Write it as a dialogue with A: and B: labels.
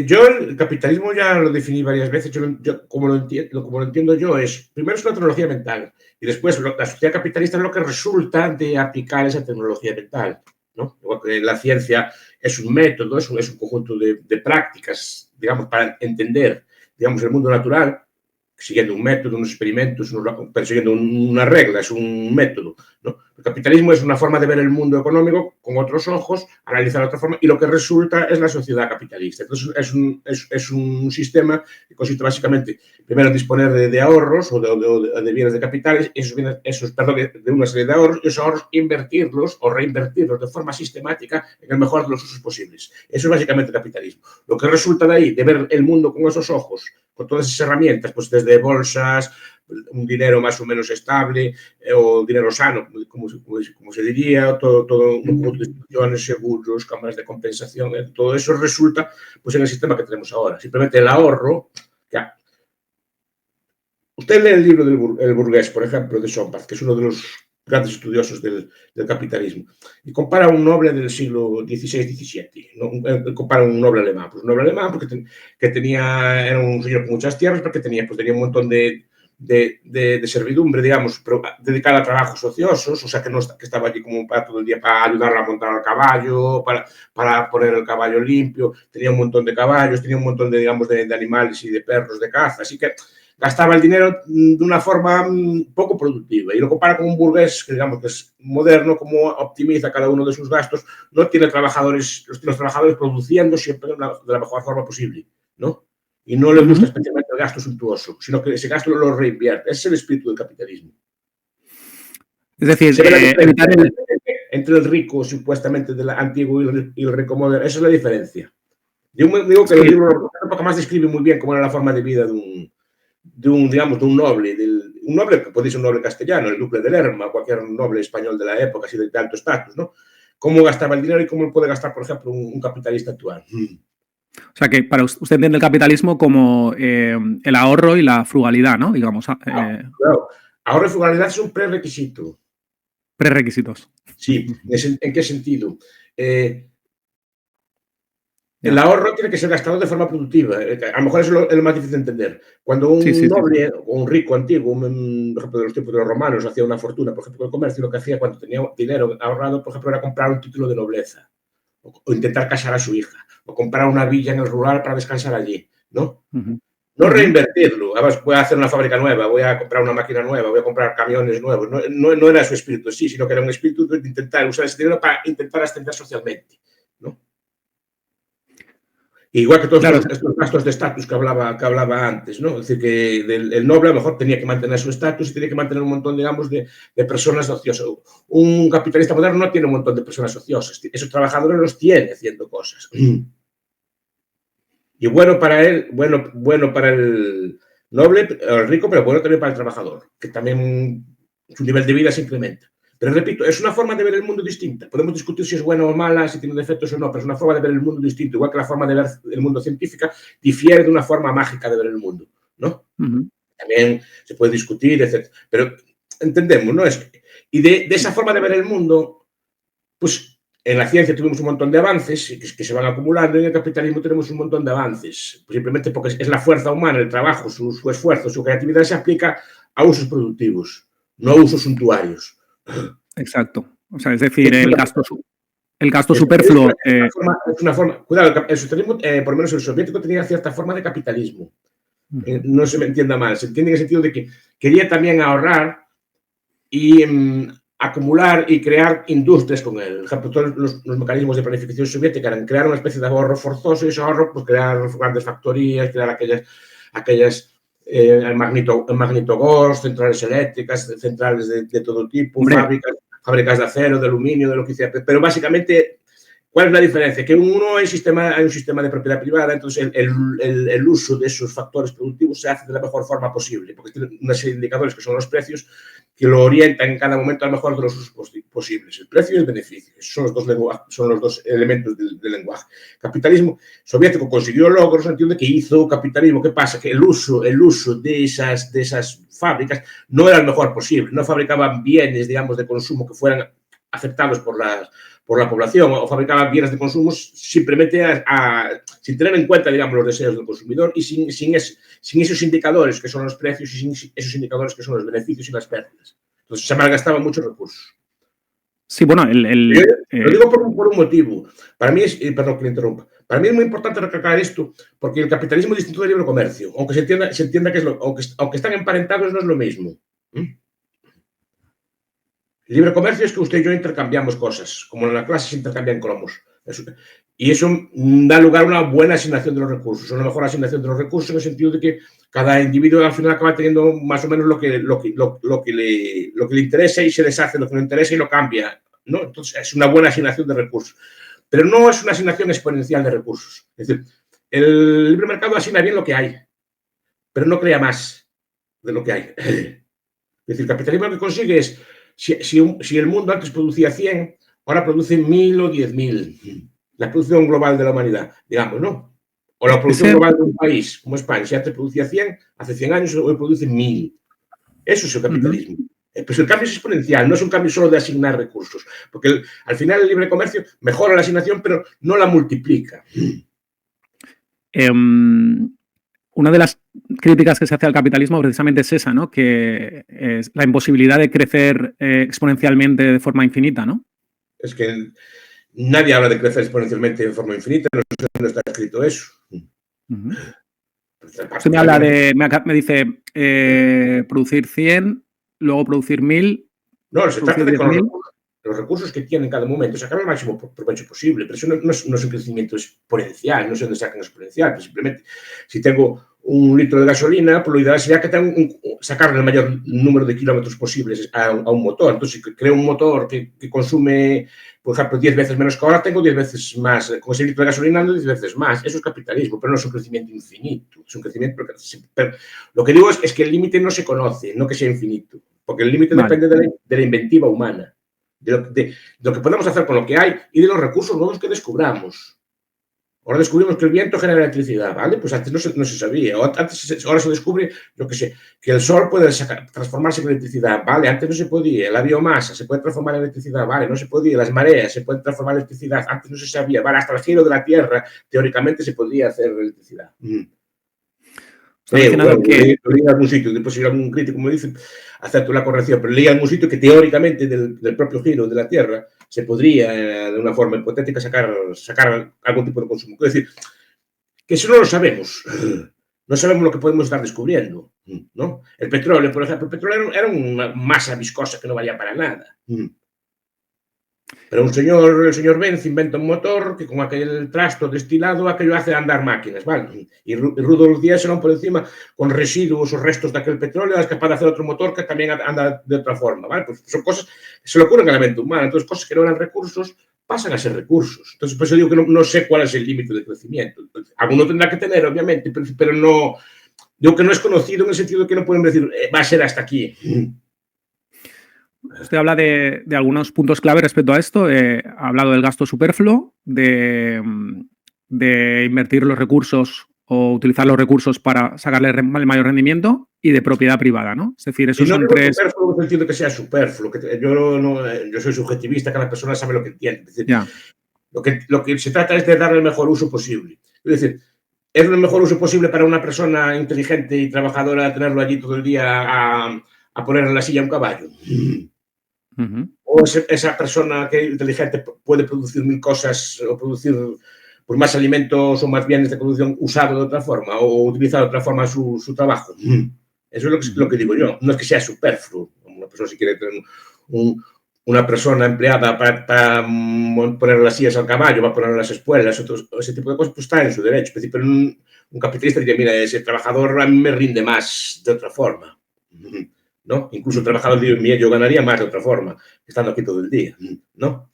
A: Yo el capitalismo ya lo definí varias veces. Como lo entiendo yo es, primero es una tecnología mental y después la sociedad capitalista es lo que resulta de aplicar esa tecnología mental, ¿no? Igual que la ciencia es un método, es un conjunto de prácticas, digamos, para entender, digamos, el mundo natural, siguiendo un método, unos experimentos, persiguiendo una regla, es un método, ¿no? El capitalismo es una forma de ver el mundo económico con otros ojos, analizar de otra forma, y lo que resulta es la sociedad capitalista. Entonces, es un sistema que consiste básicamente, primero, en disponer de ahorros o de bienes de capitales, de una serie de ahorros, y esos ahorros invertirlos o reinvertirlos de forma sistemática en el mejor de los usos posibles. Eso es básicamente el capitalismo. Lo que resulta de ahí, de ver el mundo con esos ojos, con todas esas herramientas, pues desde bolsas, un dinero más o menos estable, o dinero sano, como se diría, todo un conjunto de instituciones, seguros, cámaras de compensación, todo eso resulta pues en el sistema que tenemos ahora. Simplemente el ahorro, ya. Usted lee el libro del Burgués, por ejemplo, de Sombart, que es uno de los grandes estudiosos del capitalismo, y compara a un noble del siglo XVI-XVII, ¿no? Compara a un noble alemán, pues un noble alemán porque era un señor con muchas tierras, porque tenía un montón de servidumbre, digamos, pero dedicada a trabajos ociosos, o sea, que estaba allí como para todo el día para ayudarla a montar al caballo, para poner el caballo limpio, tenía un montón de caballos, tenía un montón de, digamos, de animales y de perros de caza, así que gastaba el dinero de una forma poco productiva y lo compara con un burgués que, digamos, que es moderno, como optimiza cada uno de sus gastos, no tiene trabajadores, los trabajadores produciendo siempre de la mejor forma posible, ¿no? Y no le gusta especialmente el gasto suntuoso, sino que ese gasto lo reinvierte. Ese es el espíritu del capitalismo.
B: Es decir,
A: evitar entre el rico supuestamente del antiguo y el rico moderno, esa es la diferencia. Yo digo que el libro más describe muy bien cómo era la forma de vida de un noble, un noble que puede ser un noble castellano, el duque de Lerma, cualquier noble español de la época, así de alto estatus, ¿no? Cómo gastaba el dinero y cómo puede gastar, por ejemplo, un capitalista actual.
B: O sea, que para usted entiende el capitalismo como el ahorro y la frugalidad, ¿no? Digamos.
A: Claro. Ahorro y frugalidad es un prerequisito.
B: Prerequisitos.
A: Sí. ¿En qué sentido? El ahorro tiene que ser gastado de forma productiva. A lo mejor es lo más difícil de entender. Cuando un noble o un rico antiguo, por ejemplo, de los tiempos de los romanos, hacía una fortuna, por ejemplo, con el comercio, lo que hacía cuando tenía dinero ahorrado, por ejemplo, era comprar un título de nobleza o intentar casar a su hija o comprar una villa en el rural para descansar allí, ¿no? No reinvertirlo. Además, voy a hacer una fábrica nueva, voy a comprar una máquina nueva, voy a comprar camiones nuevos. No era su espíritu, sí, sino que era un espíritu de intentar usar ese dinero para intentar ascender socialmente, ¿no? Igual que todos estos gastos de estatus que hablaba antes, ¿no? Es decir, que el noble a lo mejor tenía que mantener su estatus y tenía que mantener un montón, digamos, de personas ociosas. Un capitalista moderno no tiene un montón de personas ociosas. Esos trabajadores los tiene haciendo cosas. Y bueno para él, bueno para el noble, el rico, pero bueno también para el trabajador, que también su nivel de vida se incrementa. Pero repito, es una forma de ver el mundo distinta. Podemos discutir si es buena o mala, si tiene defectos o no, pero es una forma de ver el mundo distinto. Igual que la forma de ver el mundo científica difiere de una forma mágica de ver el mundo, ¿no? También se puede discutir, etc. Pero entendemos, ¿no? Y de esa forma de ver el mundo, pues en la ciencia tuvimos un montón de avances que se van acumulando y en el capitalismo tenemos un montón de avances. Pues simplemente porque es la fuerza humana, el trabajo, su esfuerzo, su creatividad se aplica a usos productivos, no a usos suntuarios.
B: Exacto. O sea, es decir, el gasto superfluo.
A: Es una forma. Cuidado, el socialismo, por lo menos el soviético, tenía cierta forma de capitalismo. No se me entienda mal. Se entiende en el sentido de que quería también ahorrar y acumular y crear industrias con él. Por ejemplo, todos los mecanismos de planificación soviética eran crear una especie de ahorro forzoso y ese ahorro, pues crear grandes factorías, crear aquellas el magnitogors, centrales eléctricas, centrales de todo tipo, fábricas de acero, de aluminio, de lo que sea. Pero básicamente, ¿cuál es la diferencia? Que hay un sistema de propiedad privada, entonces el uso de esos factores productivos se hace de la mejor forma posible, porque tiene una serie de indicadores que son los precios que lo orientan en cada momento al mejor de los usos posibles. El precio y el beneficio. Esos son los dos elementos del lenguaje. Capitalismo soviético consiguió logros, entiende que hizo capitalismo. ¿Qué pasa? Que el uso de esas fábricas no era el mejor posible. No fabricaban bienes, digamos, de consumo que fueran aceptados por por la población o fabricaba bienes de consumo simplemente sin tener en cuenta, digamos, los deseos del consumidor y sin esos indicadores que son los precios y sin esos indicadores que son los beneficios y las pérdidas. Entonces se malgastaban muchos recursos.
B: Sí, bueno,
A: Lo digo por un motivo. Para mí perdón que le interrumpa. Para mí es muy importante recalcar esto porque el capitalismo es distinto del libre comercio, aunque se entienda que aunque están emparentados no es lo mismo. El libre comercio es que usted y yo intercambiamos cosas, como en la clase se intercambian cromos. Y eso da lugar a una buena asignación de los recursos, una mejor asignación de los recursos en el sentido de que cada individuo al final acaba teniendo más o menos lo que le interesa y se deshace lo que no interesa y lo cambia, ¿no? Entonces es una buena asignación de recursos. Pero no es una asignación exponencial de recursos. Es decir, el libre mercado asigna bien lo que hay, pero no crea más de lo que hay. Es decir, el capitalismo lo que consigue es, si el mundo antes producía 100, ahora produce 1000 o 10.000. La producción global de la humanidad, digamos, ¿no? O la producción global de un país como España. Si antes producía 100, hace 100 años hoy produce 1000. Eso es el capitalismo. Pues el cambio es exponencial, no es un cambio solo de asignar recursos. Porque al final el libre comercio mejora la asignación, pero no la multiplica.
B: Una de las críticas que se hace al capitalismo precisamente es esa, ¿no? Que es la imposibilidad de crecer exponencialmente de forma infinita, ¿no?
A: Es que nadie habla de crecer exponencialmente de forma infinita, no está escrito eso.
B: Usted me habla me dice producir 100, luego producir 1000.
A: No, se trata de con los recursos que tiene en cada momento, sacar el máximo provecho posible, pero eso no es un crecimiento exponencial, no sé dónde sacan exponencial, pero simplemente si tengo 1 litro de gasolina, pues lo ideal sería que sacarle el mayor número de kilómetros posibles a un motor. Entonces, si creo un motor que consume, por ejemplo, 10 veces menos que ahora, tengo 10 veces más, con ese litro de gasolina ando 10 veces más. Eso es capitalismo, pero no es un crecimiento infinito. Es un crecimiento, pero lo que digo es que el límite no se conoce, no que sea infinito, porque el límite depende de la inventiva humana. De lo que podemos hacer con lo que hay y de los recursos nuevos que descubramos. Ahora descubrimos que el viento genera electricidad, ¿vale? Pues antes no se sabía. Ahora se descubre, yo qué sé, que el sol puede transformarse en electricidad, ¿vale? Antes no se podía. La biomasa se puede transformar en electricidad, ¿vale? No se podía. Las mareas se pueden transformar en electricidad, antes no se sabía, ¿vale? Hasta el giro de la Tierra, teóricamente, se podría hacer electricidad. Leí en algún sitio, después si algún crítico me dice, acepto la corrección, pero leí en algún sitio que teóricamente del propio giro de la Tierra se podría, de una forma hipotética, sacar algún tipo de consumo. Es decir, que eso no lo sabemos. No sabemos lo que podemos estar descubriendo, ¿no? El petróleo, por ejemplo, era una masa viscosa que no valía para nada. Pero el señor Benz inventa un motor que con aquel trasto destilado aquello hace andar máquinas, ¿vale? Y Rudolf Dieselon por encima, con residuos o restos de aquel petróleo, es capaz de hacer otro motor que también anda de otra forma, ¿vale? Pues son cosas que se le ocurren a la mente humana. Entonces, cosas que no eran recursos pasan a ser recursos. Entonces, por eso digo que no sé cuál es el límite de crecimiento. Entonces, alguno tendrá que tener, obviamente, pero no... Digo que no es conocido en el sentido de que no pueden decir, va a ser hasta aquí.
B: Usted habla de algunos puntos clave respecto a esto. Ha hablado del gasto superfluo, de invertir los recursos o utilizar los recursos para sacarle el mayor rendimiento y de propiedad privada, ¿no? Es decir, esos son tres...
A: Superfluo en el sentido de que sea superfluo. Yo soy subjetivista, cada persona sabe lo que entiende. Es decir, lo que se trata es de darle el mejor uso posible. Es decir, ¿es el mejor uso posible para una persona inteligente y trabajadora tenerlo allí todo el día a poner en la silla un caballo? O esa persona que es inteligente puede producir 1000 cosas o producir pues, más alimentos o más bienes de producción usado de otra forma o utilizar de otra forma su trabajo. Eso es lo que digo yo. No es que sea superfluo. Una persona si quiere tener una persona empleada para poner las sillas al caballo, va a poner las espuelas, ese tipo de cosas, pues está en su derecho. Pero un capitalista diría, mira, ese trabajador a mí me rinde más de otra forma. ¿No? Incluso el trabajador diría, yo ganaría más de otra forma, estando aquí todo el día, ¿no?